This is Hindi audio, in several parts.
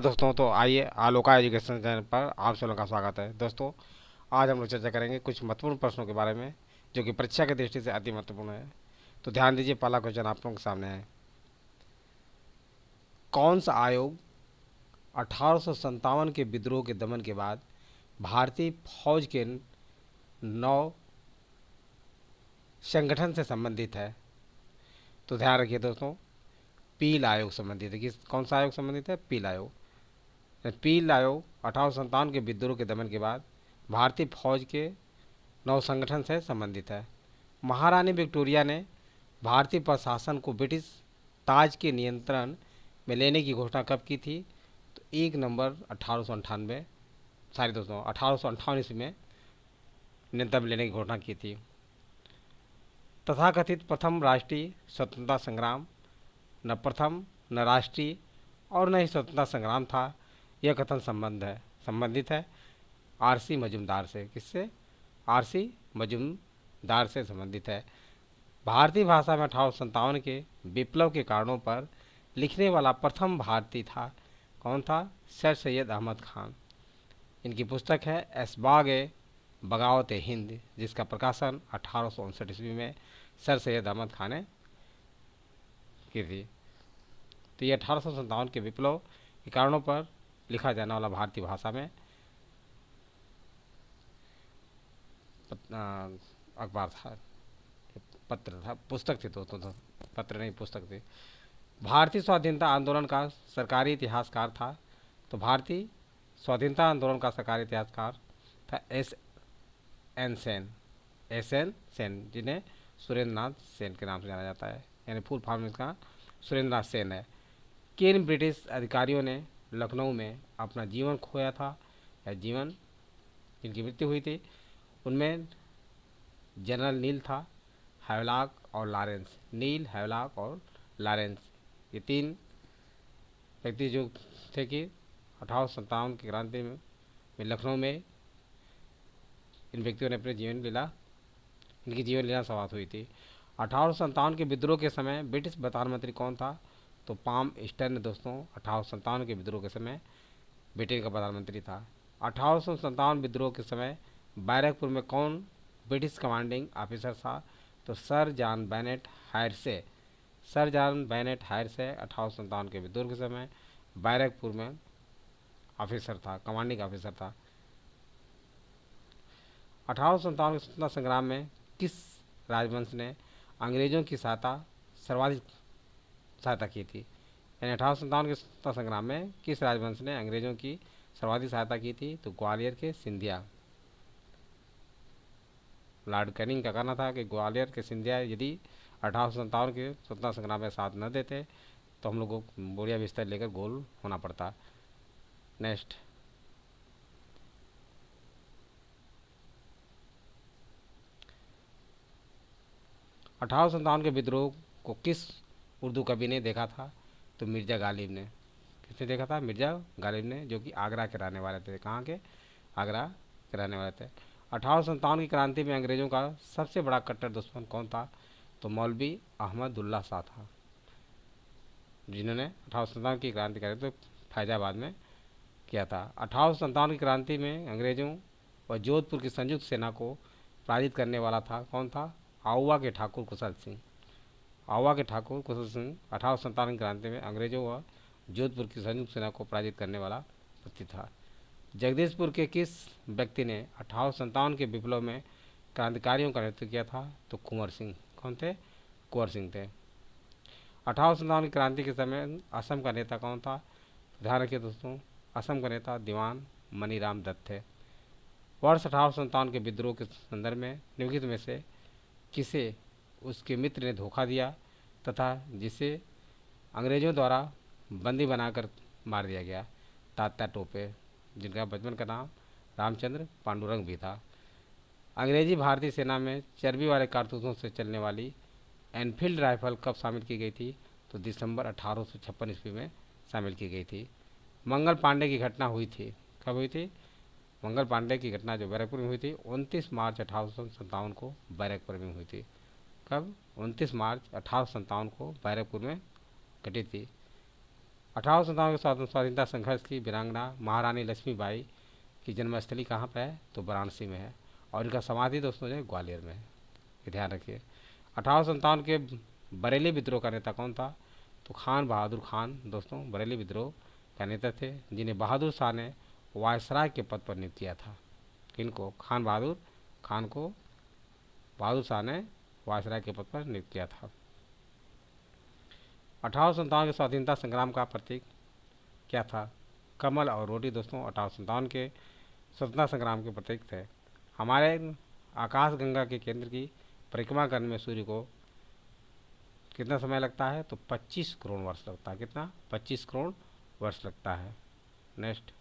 दोस्तों, तो आइए आलोका एजुकेशन चैनल पर आप सभी लोगों का स्वागत है। दोस्तों, आज हम लोग चर्चा करेंगे कुछ महत्वपूर्ण प्रश्नों के बारे में जो कि परीक्षा की दृष्टि से अति महत्वपूर्ण है। तो ध्यान दीजिए, पहला क्वेश्चन आप लोगों के सामने है। कौन सा आयोग 1857 के विद्रोह के दमन के बाद भारतीय फौज के नौ संगठन से संबंधित है? तो ध्यान रखिए दोस्तों, पील आयोग संबंधित है। किस कौन सा आयोग संबंधित है? पील आयोग। पील आयोग 1857 के विद्रोह के दमन के बाद भारतीय फौज के नौ संगठन से संबंधित है। महारानी विक्टोरिया ने भारतीय प्रशासन को ब्रिटिश ताज के नियंत्रण में लेने की घोषणा कब की थी? तो 1 नवंबर 1898, सॉरी दोस्तों, 1858 ईस्वी में नियंत्रण में लेने की घोषणा की थी। तथाकथित प्रथम राष्ट्रीय स्वतंत्रता संग्राम न प्रथम, न राष्ट्रीय और न ही स्वतंत्रता संग्राम था। यह कथन संबंधित है आरसी मजूमदार से। किससे? आरसी मजूमदार से संबंधित है। भारतीय भाषा में 1857 के विप्लव के कारणों पर लिखने वाला प्रथम भारतीय था। कौन था? सर सैयद अहमद खान। इनकी पुस्तक है ऐशबाग बगावत हिंद, जिसका प्रकाशन 1859 ईस्वी में सर सैयद अहमद खान ने की थी। तो ये 1857 के विप्लव के कारणों पर लिखा जाने वाला भारतीय भाषा में अखबार था, पत्र था, पुस्तक थी दोस्तों। तो पत्र नहीं, पुस्तक थी। भारतीय स्वाधीनता आंदोलन का सरकारी इतिहासकार था। तो भारतीय स्वाधीनता आंदोलन का सरकारी इतिहासकार था एस एन सेन, जिन्हें सुरेंद्र नाथ सेन के नाम से जाना जाता है, यानी फुल फॉर्म इसका सुरेंद्र नाथ सेन है। किन ब्रिटिश अधिकारियों ने लखनऊ में अपना जीवन खोया था या जिनकी मृत्यु हुई थी? उनमें जनरल नील था, हैवलॉक और लॉरेंस। नील, हैवलॉक और लॉरेंस, ये तीन व्यक्ति जो थे कि 1857 की क्रांति में लखनऊ में इन व्यक्तियों ने इनकी जीवन लीला समाप्त हुई थी। 1857 के विद्रोह के समय ब्रिटिश प्रधानमंत्री कौन था? तो पाम ईस्टर्न दोस्तों 1857 के विद्रोह के समय ब्रिटेन का प्रधानमंत्री था। 1857 विद्रोह के समय बैरकपुर में कौन ब्रिटिश कमांडिंग ऑफिसर था? तो सर जॉन बेनेट हायर्स 1857 के विद्रोह के समय बैरकपुर में ऑफिसर था, कमांडिंग ऑफिसर था। 1857 के स्वतंत्रता संग्राम में किस राजवंश ने अंग्रेजों की सर्वाधिक सहायता की थी? यानी 1857 के स्वतंत्रता संग्राम में किस राजवंश ने अंग्रेजों की सर्वाधिक सहायता की थी? तो ग्वालियर के सिंधिया। लॉर्ड कैनिंग का कहना था कि ग्वालियर के सिंधिया यदि 1857 के स्वतंत्रता संग्राम में साथ न देते तो हम लोगों को बोरिया बिस्तर लेकर गोल होना पड़ता। नेक्स्ट, 1857 के विद्रोह को किस उर्दू कवि ने देखा था? तो मिर्ज़ा गालिब ने। किसने देखा था? मिर्ज़ा गालिब ने, जो कि आगरा के रहने वाले थे। कहाँ के? आगरा के रहने वाले थे। 1857 की क्रांति में अंग्रेज़ों का सबसे बड़ा कट्टर दुश्मन कौन था? तो मौलवी अहमदुल्ला शाह था, जिन्होंने 1857 की क्रांति करी तो फैजाबाद में किया था। 1857 की क्रांति में अंग्रेज़ों व जोधपुर की संयुक्त सेना को पराजित करने वाला था। कौन था? आउवा के ठाकुर कुशल सिंह। 1857 की क्रांति में अंग्रेजों व जोधपुर की संयुक्त सेना को पराजित करने वाला व्यक्ति था। जगदीशपुर के किस व्यक्ति ने 1857 के विप्लव में क्रांतिकारियों का नेतृत्व किया था? तो कुंवर सिंह। कौन थे? कुंवर सिंह थे। 1857 की क्रांति के समय असम का नेता कौन था? ध्यान रखिए दोस्तों, असम का नेता दीवान मनीराम दत्त थे। वर्ष 1857 के विद्रोह के संदर्भ में निम्नलिखित में से किसे उसके मित्र ने धोखा दिया तथा जिसे अंग्रेजों द्वारा बंदी बनाकर मार दिया गया? तात्या टोपे, जिनका बचपन का नाम रामचंद्र पांडुरंग भी था। अंग्रेजी भारतीय सेना में चर्बी वाले कारतूसों से चलने वाली एनफील्ड राइफल कब शामिल की गई थी? तो दिसंबर 1856 ईस्वी में शामिल की गई थी। मंगल पांडे की घटना हुई थी, कब हुई थी? मंगल पांडे की घटना जो बैरकपुर में हुई थी 29 मार्च 1857 को बैरकपुर में हुई थी। कब? 29 मार्च 1857 को बैरकपुर में घटी थी। 1857 के स्वाधीनता संघर्ष की वीरांगना महारानी लक्ष्मीबाई की जन्मस्थली कहाँ पर है? तो वाराणसी में है। और इनका समाधि दोस्तों जो है ग्वालियर में है, ये ध्यान रखिए। 1857 के बरेली विद्रोह का नेता कौन था? तो खान बहादुर खान दोस्तों बरेली विद्रोह का नेता थे, जिन्हें बहादुर शाह ने वायसराय के पद पर नियुक्त किया था। किनको? खान बहादुर खान को बहादुर शाह ने वायसराय के पद पर नियुक्त किया था। 1857 के स्वाधीनता संग्राम का प्रतीक क्या था? कमल और रोटी दोस्तों 1857 के स्वतंत्रता संग्राम के प्रतीक थे। हमारे आकाश गंगा के केंद्र की परिक्रमा करने में सूर्य को कितना समय लगता है? तो 25 करोड़ वर्ष लगता है। कितना? 25 करोड़ वर्ष लगता है। नेक्स्ट,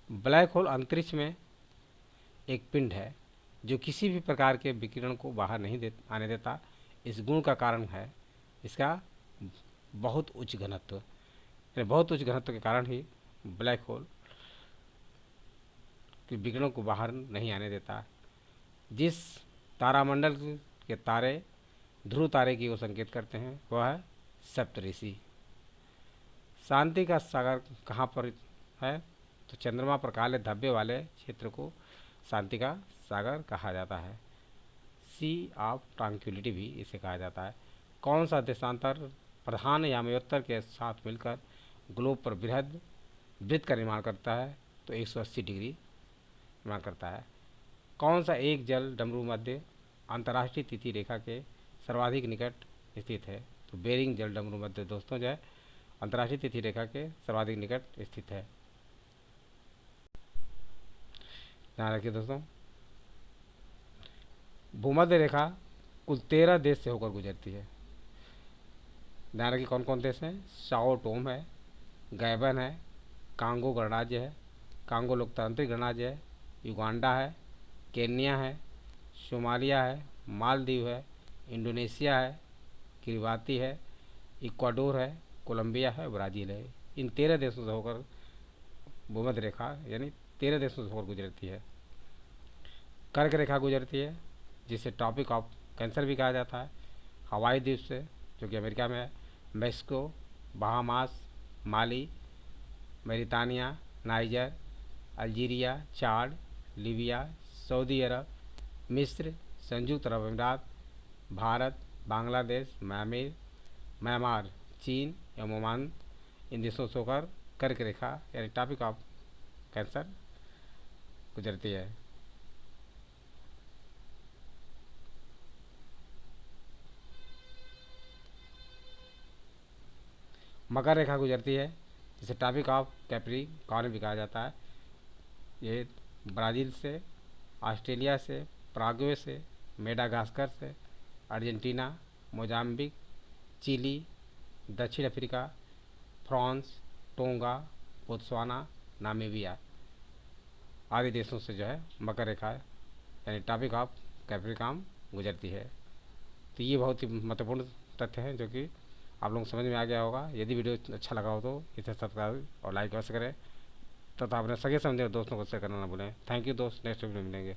ब्लैक होल अंतरिक्ष में एक पिंड है जो किसी भी प्रकार के विकिरण को बाहर नहीं आने देता। इस गुण का कारण है इसका बहुत उच्च घनत्व, यानी बहुत उच्च घनत्व के कारण ही ब्लैक होल के विकिरणों को बाहर नहीं आने देता। जिस तारामंडल के तारे ध्रुव तारे की ओर संकेत करते हैं वह है सप्तऋषि। शांति का सागर कहाँ पर है? तो चंद्रमा पर काले धब्बे वाले क्षेत्र को शांति का सागर कहा जाता है। सी ऑफ ट्रांक्विलिटी भी इसे कहा जाता है। कौन सा देशांतर प्रधान यामात्तर के साथ मिलकर ग्लोब पर बृहद वृत्त का निर्माण करता है? तो 180 डिग्री निर्माण करता है। कौन सा एक जल डमरू मध्य अंतर्राष्ट्रीय तिथि रेखा के सर्वाधिक निकट स्थित है? तो बेरिंग जल डमरू मध्य दोस्तों जो है अंतर्राष्ट्रीय तिथि रेखा के सर्वाधिक निकट स्थित है। ध्यान रखिए दोस्तों, भूमध्य रेखा कुल 13 देश से होकर गुजरती है। ध्यान रखिए कौन कौन देश हैं? साओ टोम है, गैबन है, कांगो गणराज्य है, कांगो लोकतांत्रिक गणराज्य है, युगांडा है, केन्या है, सोमालिया है, मालदीव है, इंडोनेशिया है, किरिबाती है, इक्वाडोर है, कोलंबिया है, ब्राज़ील है। इन 13 देशों से होकर भूमध्य रेखा यानी 13 देशों से होकर गुजरती है। कर्क रेखा गुजरती है जिसे टॉपिक ऑफ कैंसर भी कहा जाता है। हवाई द्वीप से, जो कि अमेरिका में है, मेक्सिको, बहामास, माली, मरीतानिया, नाइजर, अल्जीरिया, चाड, लीबिया, सऊदी अरब, मिस्र, संयुक्त अरब अमीरात, भारत, बांग्लादेश, म्यांमार, चीन एवं ओमान, इन देशों से होकर कर्क रेखा यानी टॉपिक ऑफ कैंसर गुजरती है। मकर रेखा गुजरती है जिसे टॉपिक ऑफ कैप्रिकॉर्न भी कहा जाता है। ये ब्राज़ील से, ऑस्ट्रेलिया से, पराग्वे से, मेडागास्कर से, अर्जेंटीना, मोजाम्बिक, चिली, दक्षिण Africa, France, tonga, Botswana, Namibia आदि देशों से जो है मकर रेखा यानी टॉपिक ऑफ कैप्रिकॉर्न गुजरती है। तो ये बहुत ही महत्वपूर्ण तथ्य हैं जो कि आप लोगों को समझ में आ गया होगा। यदि वीडियो अच्छा लगा हो तो इसे सब्सक्राइब और लाइक अवश्य करें तथा अपने सगे समझे दोस्तों को शेयर करना ना भूलें। थैंक यू दोस्त, नेक्स्ट वीडियो में मिलेंगे।